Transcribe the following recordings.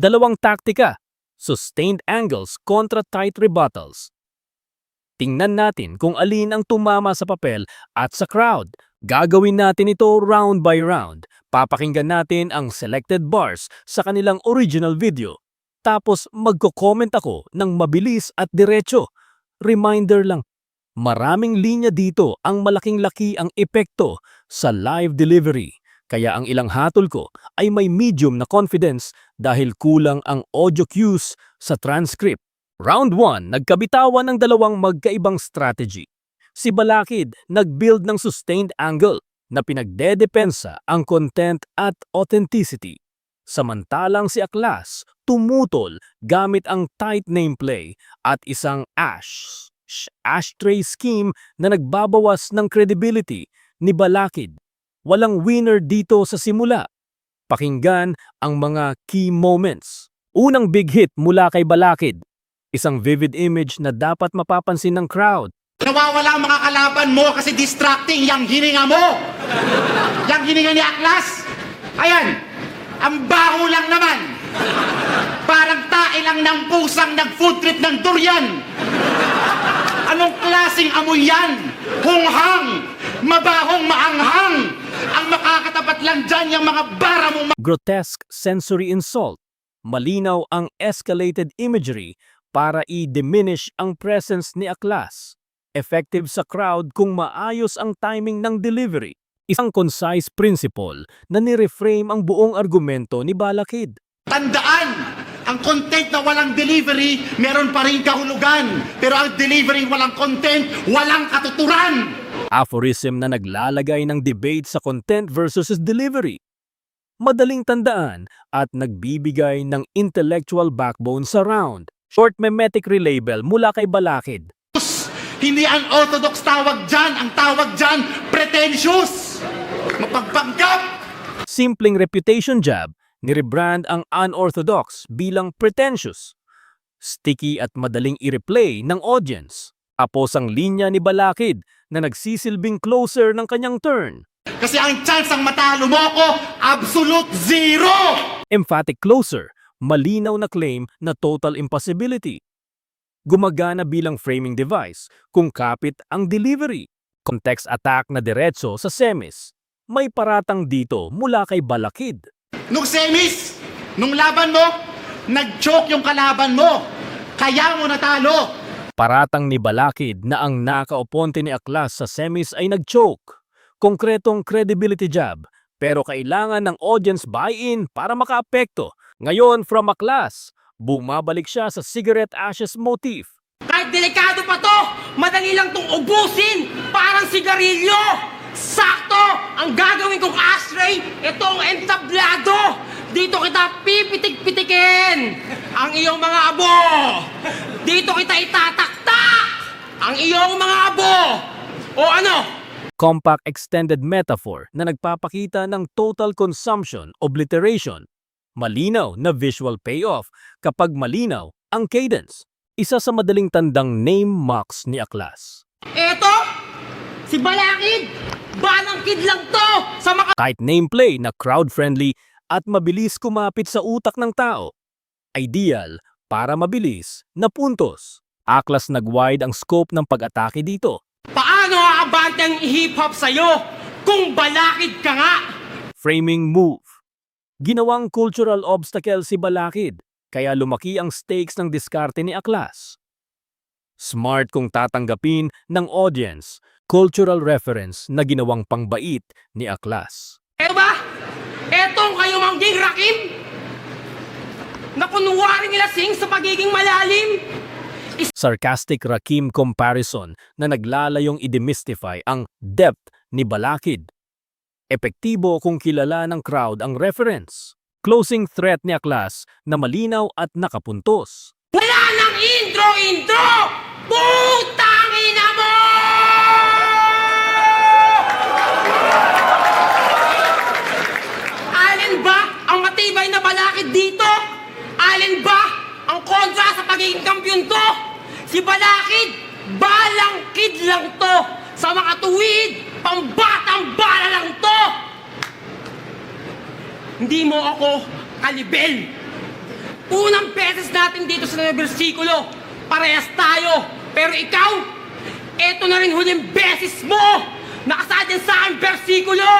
Dalawang taktika, sustained angles kontra tight rebuttals. Tingnan natin kung alin ang tumama sa papel at sa crowd. Gagawin natin ito round by round. Papakinggan natin ang selected bars sa kanilang original video. Tapos magko-comment ako ng mabilis at diretso. Reminder lang, maraming linya dito, ang malaking-laki ang epekto sa live delivery. Kaya ang ilang hatol ko ay may medium na confidence dahil kulang ang audio cues sa transcript. Round 1, nagkabitawan ng dalawang magkaibang strategy. Si Balakid nag-build ng sustained angle na pinagdedepensa ang content at authenticity. Samantalang si Aklas tumutol gamit ang tight nameplay at isang ashtray scheme na nagbabawas ng credibility ni Balakid. Walang winner dito sa simula. Pakinggan ang mga key moments. Unang big hit mula kay Balakid. Isang vivid image na dapat mapapansin ng crowd. Nawawala ang mga kalaban mo kasi distracting yung hininga mo. Yung hininga ni Aklas. Ayan, ang baho lang naman. Parang tae lang ng pusang nag-food trip ng durian. Anong klaseng amoy yan? Hunghang, mabahong maanghang. Ang makakatapat lang dyan yung mga bara mong Grotesque sensory insult. Malinaw ang escalated imagery para i-diminish ang presence ni Aklas. Effective sa crowd kung maayos ang timing ng delivery. Isang concise principle na ni-reframe ang buong argumento ni Balakid. Tandaan, ang content na walang delivery, meron pa rin kahulugan. Pero ang delivery walang content, walang katuturan. Aphorism na naglalagay ng debate sa content versus delivery. Madaling tandaan at nagbibigay ng intellectual backbone sa round. Short memetic relabel mula kay Balakid. Hindi unorthodox tawag dyan. Ang tawag dyan, pretentious. Mapagpanggap. Simpleng reputation jab, nirebrand ang unorthodox bilang pretentious. Sticky at madaling i-replay ng audience. Tapos ang linya ni Balakid na nagsisilbing closer ng kanyang turn. Kasi ang chance ang matalo mo ako, absolute zero! Emphatic closer, malinaw na claim na total impossibility. Gumagana bilang framing device kung kapit ang delivery. Context attack na diretso sa semis. May paratang dito mula kay Balakid. Nung semis, nung laban mo, nag-choke yung kalaban mo. Kaya mo natalo. Paratang ni Balakid na ang nakauponte ni Aklas sa semis ay nag-choke. Konkretong credibility jab, pero kailangan ng audience buy-in para makaapekto. Ngayon from Aklas, bumabalik siya sa cigarette ashes motif. Kahit delikado pa to, madali lang tong ubusin, parang sigarilyo. Sakto, ang gagawin kong ashtray, itong entablado. Dito kita pipitik-pitikin ang iyong mga abo. Dito kita itataktak ang iyong mga abo. O ano? Compact extended metaphor na nagpapakita ng total consumption obliteration. Malinaw na visual payoff kapag malinaw ang cadence. Isa sa madaling tandang name mocks ni Aklas. Eto, si Balakid, banang kid lang to sa mga... Tight nameplay na crowd-friendly at mabilis kumapit sa utak ng tao. Ideal para mabilis na puntos. Aklas nag-wide ang scope ng pag-atake dito. Paano aabante ang hip-hop sa'yo kung Balakid ka nga? Framing move. Ginawang cultural obstacle si Balakid, kaya lumaki ang stakes ng diskarte ni Aklas. Smart kung tatanggapin ng audience, cultural reference na ginawang pangbait ni Aklas. Eto ba? Etong kayo mangging rakim? Nakunwari nila sing sa pagiging malalim? Sarcastic Rakim comparison na naglalayong i-demystify ang depth ni Balakid. Epektibo kung kilala ng crowd ang reference. Closing threat ni Aklas na malinaw at nakapuntos. Wala nang intro! Putang ina mo! Alin ba ang matibay na Balakid dito? Alin ba ang kontra sa pagiging kampiyon to? Si Balakid, balang kid lang to. Sa mga tuwid, pambatang bala lang to. Hindi mo ako kalibel. natin dito sa bersikulo. Parehas tayo. Pero ikaw, eto na rin huling beses mo! Nakasadyan sa aking bersikulo!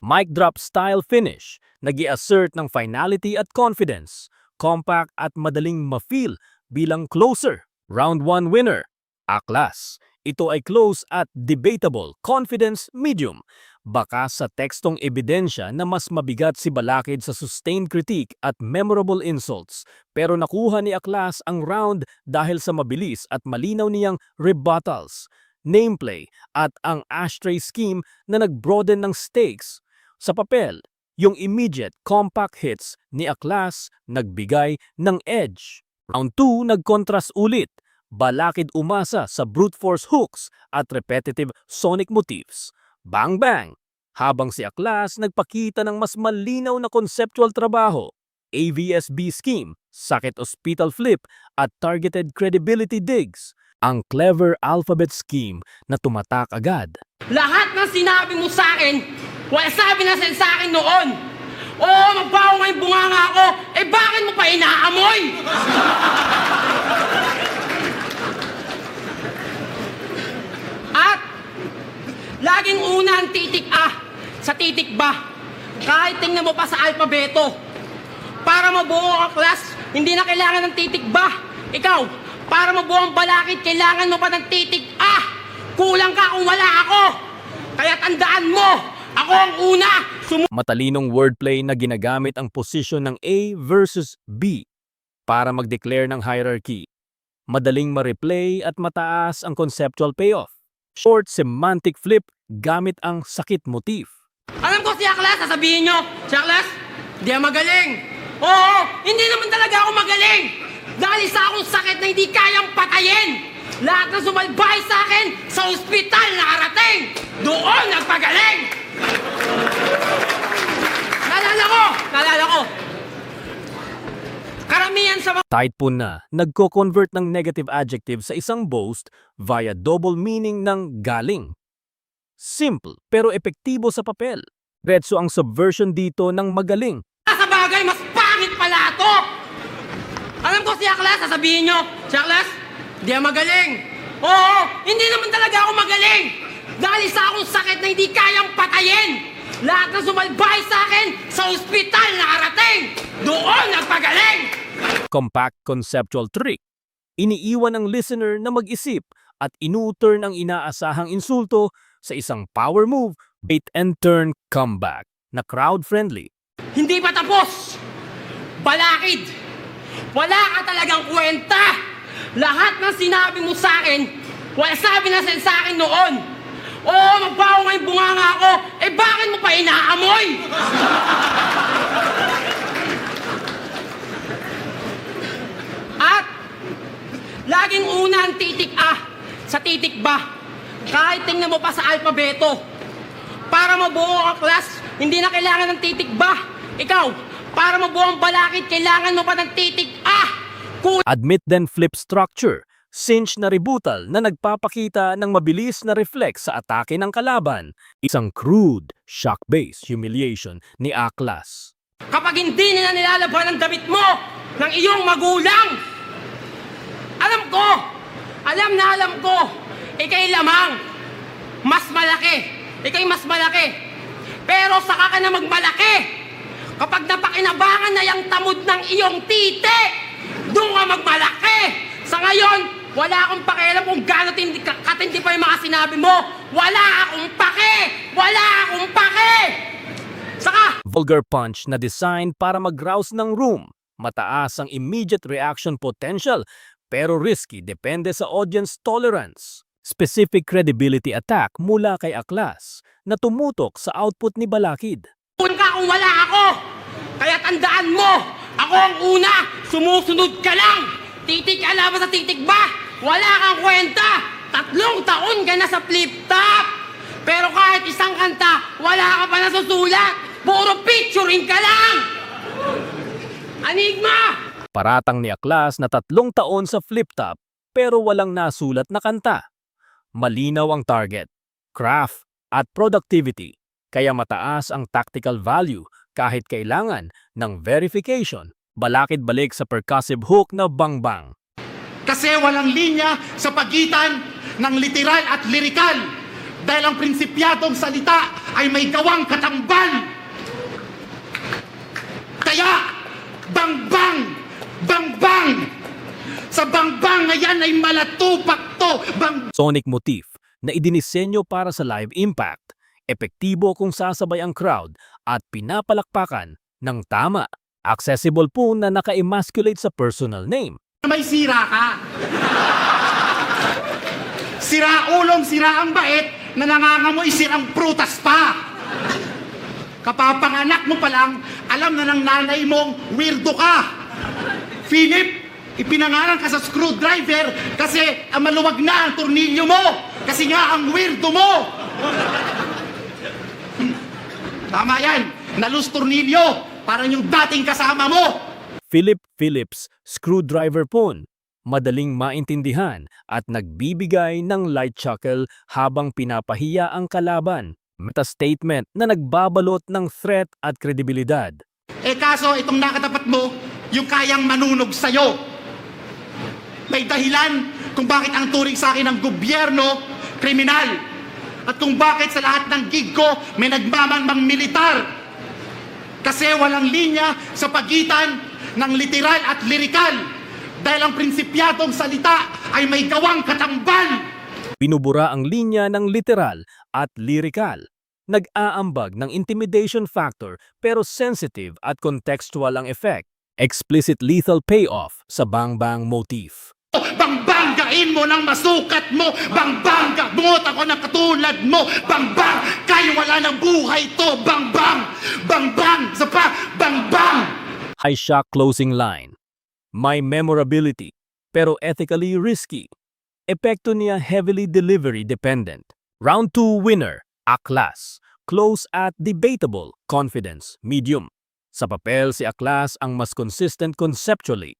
Mic drop style finish, nag-i-assert ng finality at confidence, compact at madaling ma-feel bilang closer. Round 1 winner, Aklas. Ito ay close at debatable, confidence medium. Baka sa tekstong ebidensya na mas mabigat si Balakid sa sustained critique at memorable insults. Pero nakuha ni Aklas ang round dahil sa mabilis at malinaw niyang rebuttals, nameplay at ang ashtray scheme na nag-broaden ng stakes. Sa papel, yung immediate compact hits ni Aklas nagbigay ng edge. Round 2 nag-contrast ulit. Balakid umasa sa brute force hooks at repetitive sonic motifs. Bang bang! Habang si Aklas nagpakita ng mas malinaw na conceptual trabaho, AVSB scheme, sakit hospital flip at targeted credibility digs. Ang clever alphabet scheme na tumatak agad. Lahat ng sinabi mo sa akin, wala sabi na sa akin noon. Oo, magbaho ngayong bunganga ako, eh bakit mo pa inaamoy? At laging una ang titik A sa titik ba. Kahit tingnan mo pa sa alpabeto. Para mabuo ang class, hindi na kailangan ng titik ba. Ikaw, para mabuo ang Balakid, kailangan mo pa ng titik A. Kulang ka kung wala ako. Kaya tandaan mo, ako ang una. Matalinong wordplay na ginagamit ang posisyon ng A versus B para mag-declare ng hierarchy. Madaling ma-replay at mataas ang conceptual payoff. Short semantic flip gamit ang sakit motif. Alam ko si Aklas, sasabihin nyo, si Aklas, di ako magaling. Oo, hindi naman talaga ako magaling. Dahil sa akong sakit na hindi kayang patayin. Lahat na sumalbay sa akin, sa ospital nakarating. Doon nagpagaling. Naalala ko. Karamihan sa mga Tight po na, nagko-convert ng negative adjective sa isang boast via double meaning ng galing. Simple pero epektibo sa papel. Diretso ang subversion dito ng magaling. sa bagay, mas pangit pala ito. Alam ko si Aklas, sasabihin nyo, si Aklas, di ako magaling. Oo, hindi naman talaga ako magaling. Dahil sa akong sakit na hindi kayang patayin. Lahat na sumalbay sa akin, sa ospital nakarating. Doon nagpagaling. Compact conceptual trick. Iniiwan ng listener na mag-isip at inuturn ang inaasahang insulto sa isang power move, bait and turn comeback na crowd-friendly. Hindi pa tapos. Balakid, wala ka talagang kwenta. Lahat ng sinabi mo sa akin, wala sabi na sa akin noon. Oo, magbaho ngayong bunganga ako, eh bakit mo pa inaamoy? At laging una ang titik A sa titik ba. Kahit tingnan mo pa sa alpabeto. Para mabuo ang class, hindi na kailangan ng titik ba. Ikaw, para mabuo ang Balakid, kailangan mo pa ng titik A. Admit then flip structure, cinch na rebuttal na nagpapakita ng mabilis na reflex sa atake ng kalaban. Isang crude, shock-based humiliation ni Aklas. Kapag hindi nila nilalaban ang damit mo ng iyong magulang. Alam ko, ikay lamang, mas malaki. Ikay mas malaki. Pero saka ka na magmalaki. Kapag napakinabangan na yung tamod ng iyong titi, doon ka magmalaki. Sa ngayon, wala akong pakialam kung gano'n katindi pa yung mga sinabi mo. Wala akong pake! Saka, Vulgar punch na design para mag-rouse ng room. Mataas ang immediate reaction potential pero risky depende sa audience tolerance. Specific credibility attack mula kay Aklas na tumutok sa output ni Balakid. kung ka kung wala ako. Kaya tandaan mo, ako ang una, sumusunod ka lang. Titik ka laban sa titik ba? Wala kang kwenta. 3 taon ka na sa flip-top. Pero kahit isang kanta, wala ka pa nasusulat. Puro picturing ka lang. Anigma! Paratang ni Aklas na 3 taon sa flip-top pero walang nasulat na kanta. Malinaw ang target, craft at productivity, kaya mataas ang tactical value kahit kailangan ng verification Balakid balik sa percussive hook na bang-bang. Kasi walang linya sa pagitan ng literal at lirikal. Dahil ang prinsipyadong salita ay may gawang katambal. Kaya, bang-bang! Bang-bang! Sa bang-bang ngayon ay malatupak to. Sonic motif na idinisenyo para sa live impact. Epektibo kung sasabay ang crowd at pinapalakpakan ng tama. Accessible po na naka-emasculate sa personal name. May sira ka. Sira ulong, sira ang bait na nangangamoy sirang prutas pa. Kapapanganak mo pa lang, alam na ng nanay mong weirdo ka. Philip, ipinangalan ka sa screwdriver kasi maluwag na ang tornilyo mo. Kasi nga ang weirdo mo. Tama yan, nalus tornilyo. Parang yung dating kasama mo. Philip Phillips screwdriver phone. Madaling maintindihan at nagbibigay ng light chuckle habang pinapahiya ang kalaban. Meta-statement na nagbabalot ng threat at kredibilidad. Kaso itong nakatapat mo, yung kayang manunog sa'yo. May dahilan kung bakit ang turing sa akin ng gobyerno, kriminal. At kung bakit sa lahat ng gig ko, may nagmamang militar. Kasi walang linya sa pagitan ng literal at lirikal. Dahil ang prinsipyadong salita ay may gawang katambal. Binubura ang linya ng literal at lirikal. Nag-aambag ng intimidation factor pero sensitive at contextual ang effect. Explicit lethal payoff sa bang-bang motif. Bangbanggain mo ng masukat mo. Bangbangga, bungot ako na katulad mo. Bangbang, kayo wala ng buhay to. Bangbang, bangbang, isa pa, bangbang. High shock closing line. May memorability pero ethically risky. Epekto niya heavily delivery dependent. Round 2 winner, Aklas. Close at debatable, confidence, medium. Sa papel si Aklas ang mas consistent conceptually.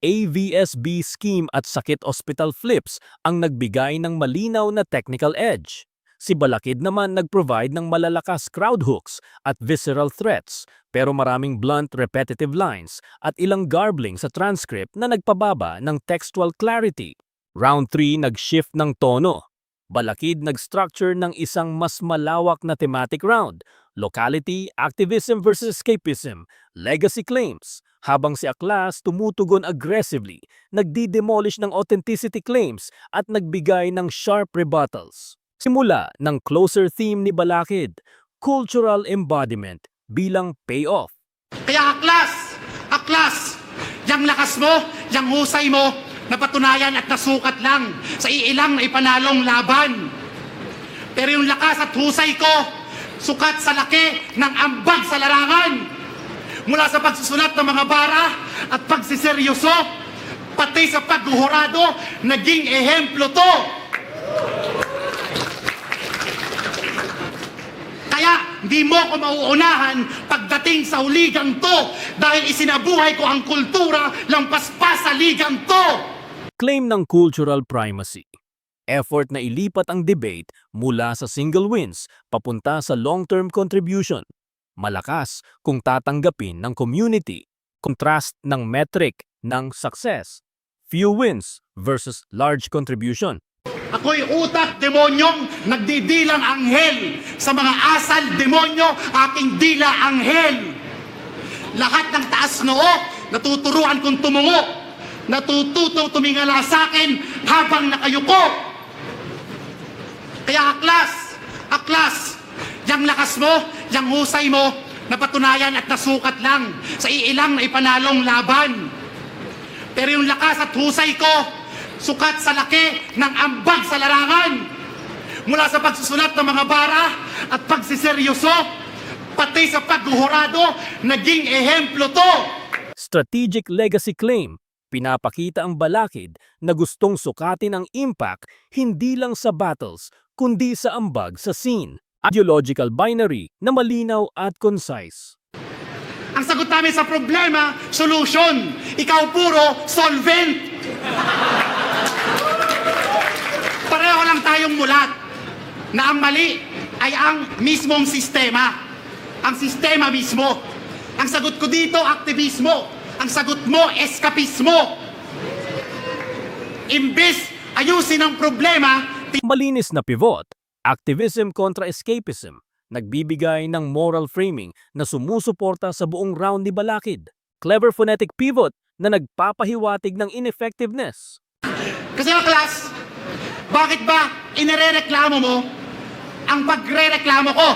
AVSB scheme at sakit hospital flips ang nagbigay ng malinaw na technical edge. Si Balakid naman nag-provide ng malalakas crowd hooks at visceral threats pero maraming blunt repetitive lines at ilang garbling sa transcript na nagpababa ng textual clarity. Round 3 nag-shift ng tono. Balakid nag-structure ng isang mas malawak na thematic round, locality, activism versus escapism, legacy claims, habang si Aklas tumutugon aggressively, nagdi-demolish ng authenticity claims at nagbigay ng sharp rebuttals. Simula ng closer theme ni Balakid, cultural embodiment bilang payoff. Kaya Aklas, yang lakas mo, yang husay mo, napatunayan at nasukat lang sa iilang na ipanalong laban. Pero yung lakas at husay ko, sukat sa laki ng ambag sa larangan. Mula sa pagsusulat ng mga bara at pagsiseryoso, pati sa paghuhurado, naging ehemplo to. Kaya di mo ko mauunahan pagdating sa huligang to dahil isinabuhay ko ang kultura lampas pa sa ligang to. Claim ng cultural primacy. Effort na ilipat ang debate mula sa single wins papunta sa long-term contribution. Malakas kung tatanggapin ng community. Contrast ng metric ng success. Few wins versus large contribution. Ako'y utak demonyong nagdidilang anghel. Sa mga asal demonyo, aking dila anghel. Lahat ng taas noo, natuturuan kong tumungo. Natututong tumingala sa akin habang nakayuko. Kaya Aklas, yang lakas mo, yang husay mo, napatunayan at nasukat lang sa iilang na ipanalong laban. Pero yung lakas at husay ko, sukat sa laki ng ambag sa larangan. Mula sa pagsusulat ng mga bara at pagsiseryoso, pati sa paghuhurado, naging ehemplo to. Strategic legacy claim. Pinapakita ang Balakid na gustong sukatin ang impact hindi lang sa battles, kundi sa ambag sa scene. Ideological binary na malinaw at concise. Ang sagot namin sa problema, solution. Ikaw puro solvent. Pareho lang tayong mulat na ang mali ay ang mismong sistema. Ang sistema mismo. Ang sagot ko dito, aktivismo. Ang sagot mo, eskapismo. Imbes ayusin ang problema, Malinis na pivot, activism kontra escapism, nagbibigay ng moral framing na sumusuporta sa buong round ni Balakid. Clever phonetic pivot na nagpapahiwatig ng ineffectiveness. kasi ang class, bakit ba inirereklamo mo ang pagrereklamo ko?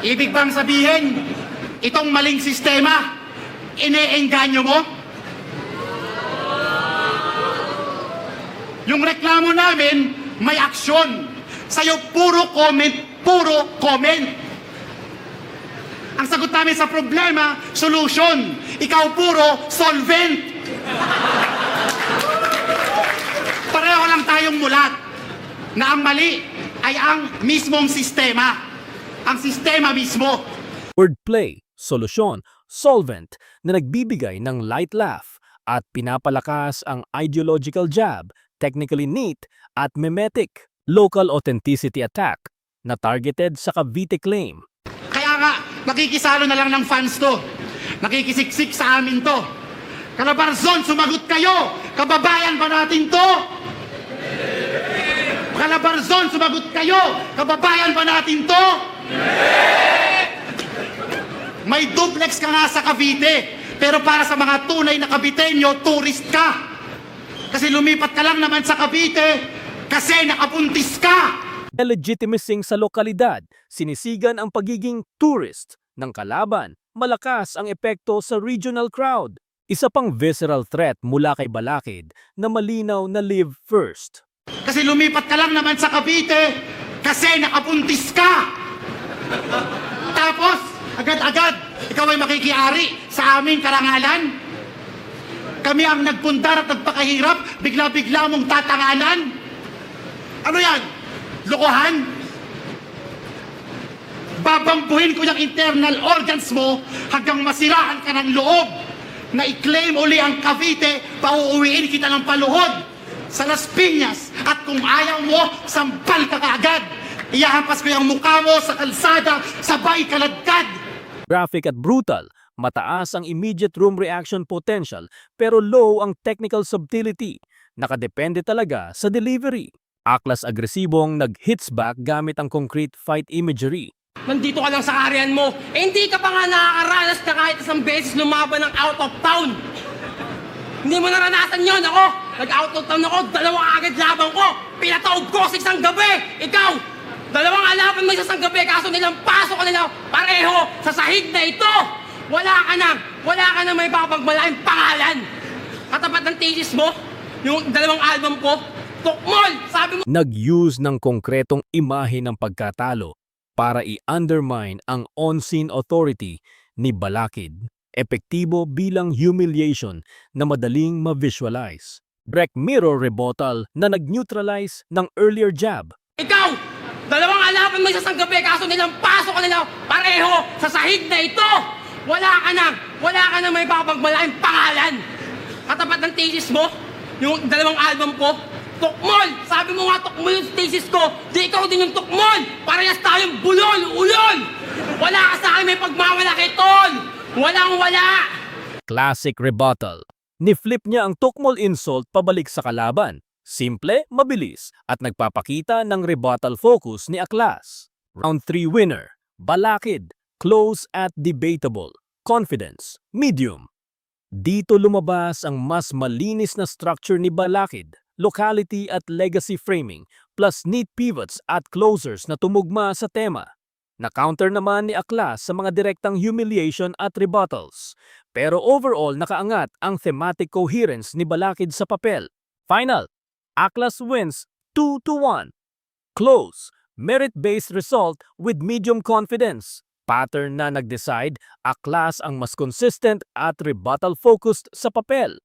Ibig bang sabihin, itong maling sistema, ine-engganyo mo? Yung reklamo namin, may aksyon. Sa'yo, puro comment, puro comment. Ang sagot namin sa problema, solution. Ikaw puro solvent. Pareho lang tayong mulat na ang mali ay ang mismong sistema. Ang sistema mismo. Wordplay, solusyon, solvent na nagbibigay ng light laugh at pinapalakas ang ideological jab, technically neat at mimetic, local authenticity attack na targeted sa Cavite claim. Kaya nga, nakikisalo na lang ng fans to. Nakikisiksik sa amin to. Calabarzon, sumagot kayo! Kababayan ba natin to? Calabarzon, sumagot kayo! Kababayan ba natin to? May duplex ka nga sa Cavite, pero para sa mga tunay na Caviteño, tourist ka. Kasi lumipat ka lang naman sa Cavite kasi nakapuntis ka. Legitimizing sa lokalidad, sinisigan ang pagiging tourist ng kalaban, malakas ang epekto sa regional crowd. Isa pang visceral threat mula kay Balakid na malinaw na live first. Kasi lumipat ka lang naman sa Cavite kasi nakapuntis ka. Tapos, agad-agad, ikaw ay makikiari sa aming karangalan. Kami ang nagpundar at nagpakahirap, bigla-bigla mong tatanganan. Ano yan? Lokohan? Babambuhin ko yung internal organs mo hanggang masiraan ka ng loob na i-claim uli ang Cavite, pauuwiin kita ng paluhod sa Las Piñas. At kung ayaw mo, sampal ka kaagad. Iyahampas ko yung mukha mo sa kalsada, sabay kaladkad. Graphic at brutal, mataas ang immediate room reaction potential pero low ang technical subtlety. Nakadepende talaga sa delivery. Aklas agresibong nag-hits back gamit ang concrete fight imagery. Nandito ka lang sa karyan mo. Eh, hindi ka pa nga nakakaranas na kahit isang beses lumaban ng out of town. Hindi mo naranasan yon. Ako, nag-out of town ako, dalawang agad laban ko. Pinataob ko sa isang gabi. Ikaw, dalawang alaban mo sa isang gabi, kaso nilang pasok ka nila pareho sa sahig na ito. Wala ka na may papagmalaking pangalan. Katapat ng thesis mo, yung dalawang album ko, tukmol, sabi mo. Nag-use ng konkretong imahe ng pagkatalo para i-undermine ang on-scene authority ni Balakid. Epektibo bilang humiliation na madaling ma-visualize. Direct mirror rebuttal na nag-neutralize ng earlier jab. Ikaw, dalawang alaban mo sa isang gabi, kaso nilang pasok ka nila pareho sa sahig na ito. Wala ka na may papagmalaking pangalan. Katapat ng thesis mo, yung dalawang album ko, tukmol! Sabi mo nga tukmol yung thesis ko, di ikaw din yung tukmol! Parehas tayong bulol, ulol! Wala ka sa akin may pagmamalaki, tol! Walang-wala! Classic rebuttal. Ni-flip niya ang tukmol insult pabalik sa kalaban. Simple, mabilis, at nagpapakita ng rebuttal focus ni Aklas. Round 3 winner, Balakid. Close at debatable. Confidence, medium. Dito lumabas ang mas malinis na structure ni Balakid, locality at legacy framing, plus neat pivots at closers na tumugma sa tema. Na-counter naman ni Aklas sa mga direktang humiliation at rebuttals. Pero overall nakaangat ang thematic coherence ni Balakid sa papel. Final, Aklas wins 2-1. Close, merit-based result with medium confidence. Pattern na nag-decide, Aklas ang mas consistent at rebuttal-focused sa papel.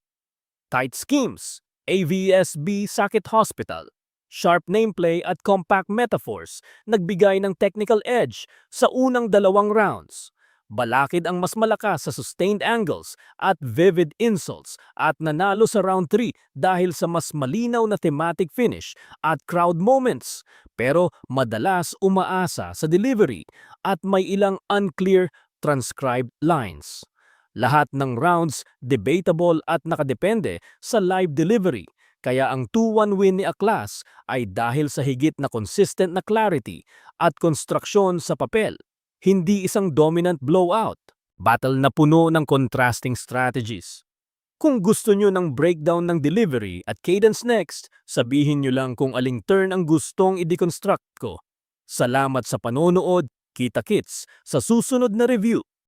Tight schemes, AVSB Sakit Hospital. Sharp nameplay at compact metaphors, nagbigay ng technical edge sa unang dalawang rounds. Balakid ang mas malakas sa sustained angles at vivid insults at nanalo sa round 3 dahil sa mas malinaw na thematic finish at crowd moments. Pero madalas umaasa sa delivery at may ilang unclear transcribed lines. Lahat ng rounds debatable at nakadepende sa live delivery. Kaya ang 2-1 win ni Aklas ay dahil sa higit na consistent na clarity at konstruksyon sa papel. Hindi isang dominant blowout. Battle na puno ng contrasting strategies. Kung gusto nyo ng breakdown ng delivery at cadence next, sabihin nyo lang kung aling turn ang gustong i-deconstruct ko. Salamat sa panonood, kita-kits sa susunod na review.